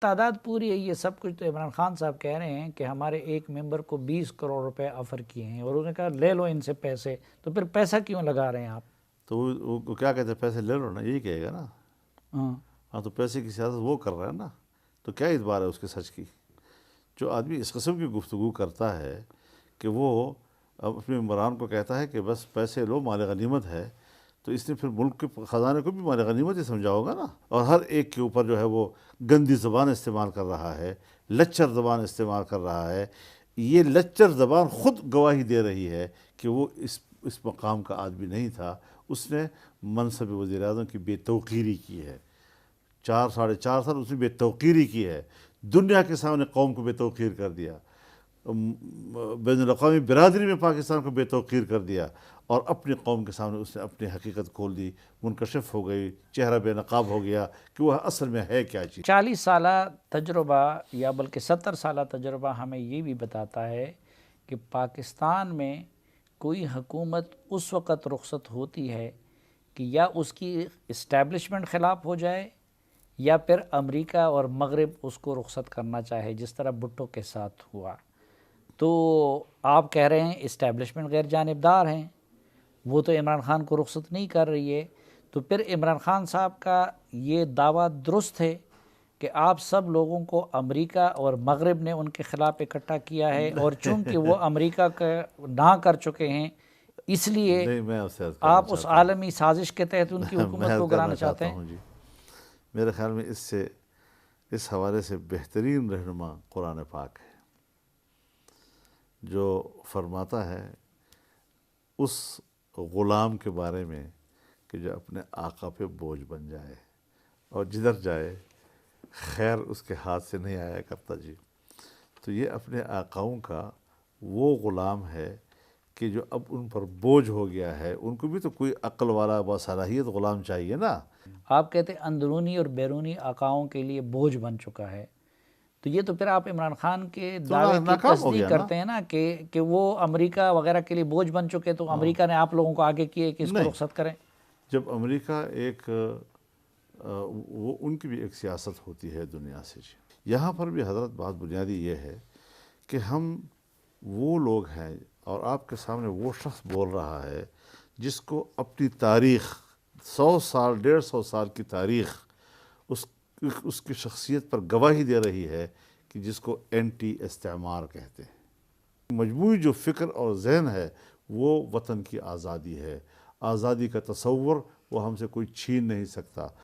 تعداد پوری ہے، یہ سب کچھ تو عمران خان صاحب کہہ رہے ہیں کہ ہمارے ایک ممبر کو 20 کروڑ روپے آفر کیے ہیں، اور انہوں نے کہا لے لو ان سے پیسے، تو پھر پیسہ کیوں لگا رہے ہیں آپ؟ تو وہ کیا کہتے ہیں، پیسے لے لو نا، یہی کہے گا نا۔ ہاں ہاں تو پیسے کی سیاست وہ کر رہا ہے نا، تو کیا اعتبار ہے اس کے سچ کی؟ جو آدمی اس قسم کی گفتگو کرتا ہے کہ وہ اپنے ممبران کو کہتا ہے کہ بس پیسے لو، مال غنیمت ہے، تو اس نے پھر ملک کے خزانے کو بھی مال غنیمت ہی سمجھا ہوگا نا۔ اور ہر ایک کے اوپر جو ہے وہ گندی زبان استعمال کر رہا ہے، لچر زبان استعمال کر رہا ہے۔ یہ لچر زبان خود گواہی دے رہی ہے کہ وہ اس مقام کا آدمی نہیں تھا۔ اس نے منصب وزیر اعظم کی بے توقیری کی ہے، 4 ساڑھے 4 سال اس نے بے توقیری کی ہے، دنیا کے سامنے قوم کو بے توقیر کر دیا، بین الاقوامی برادری میں پاکستان کو بے توقیر کر دیا، اور اپنی قوم کے سامنے اس نے اپنی حقیقت کھول دی، منکشف ہو گئی، چہرہ بے نقاب ہو گیا کہ وہ اصل میں ہے کیا چیز۔ 40 سالہ تجربہ یا بلکہ 70 سالہ تجربہ ہمیں یہ بھی بتاتا ہے کہ پاکستان میں کوئی حکومت اس وقت رخصت ہوتی ہے کہ یا اس کی اسٹیبلشمنٹ خلاف ہو جائے، یا پھر امریکہ اور مغرب اس کو رخصت کرنا چاہے، جس طرح بھٹو کے ساتھ ہوا۔ تو آپ کہہ رہے ہیں اسٹیبلشمنٹ غیر جانبدار ہیں، وہ تو عمران خان کو رخصت نہیں کر رہی ہے، تو پھر عمران خان صاحب کا یہ دعویٰ درست ہے کہ آپ سب لوگوں کو امریکہ اور مغرب نے ان کے خلاف اکٹھا کیا ہے، اور چونکہ وہ امریکہ کا نہ کر چکے ہیں، اس لیے نہیں، میں اسے عرض کرنا آپ اس چاہتا ہوں، عالمی سازش کے تحت ان کی میں حکومت کو عرض گرانا کرنا چاہتے چاہتا ہیں؟ ہوں جی، میرے خیال میں اس حوالے سے بہترین رہنما قرآن پاک ہے، جو فرماتا ہے اس غلام کے بارے میں کہ جو اپنے آقا پہ بوجھ بن جائے اور جدھر جائے خیر اس کے ہاتھ سے نہیں آیا کرتا جی۔ تو یہ اپنے آقاؤں کا وہ غلام ہے کہ جو اب ان پر بوجھ ہو گیا ہے، ان کو بھی تو کوئی عقل والا باصلاحیت غلام چاہیے نا۔ آپ کہتے ہیں اندرونی اور بیرونی آقاؤں کے لیے بوجھ بن چکا ہے، تو یہ تو پھر آپ عمران خان کے تو دعوے کی ناکام ہو تصدیق گیا نا۔ کرتے ہیں نا کہ وہ امریکہ وغیرہ کے لیے بوجھ بن چکے، تو امریکہ نے آپ لوگوں کو آگے کیے کہ اس کو نہیں، رخصت کریں۔ جب امریکہ وہ ان کی بھی ایک سیاست ہوتی ہے دنیا سے جی۔ یہاں پر بھی حضرت بات بنیادی یہ ہے کہ ہم وہ لوگ ہیں، اور آپ کے سامنے وہ شخص بول رہا ہے جس کو اپنی تاریخ 100 سال 150 سال کی تاریخ اس کی شخصیت پر گواہی دے رہی ہے کہ جس کو اینٹی استعمار کہتے ہیں۔ مجموعی جو فکر اور ذہن ہے وہ وطن کی آزادی ہے، آزادی کا تصور وہ ہم سے کوئی چھین نہیں سکتا۔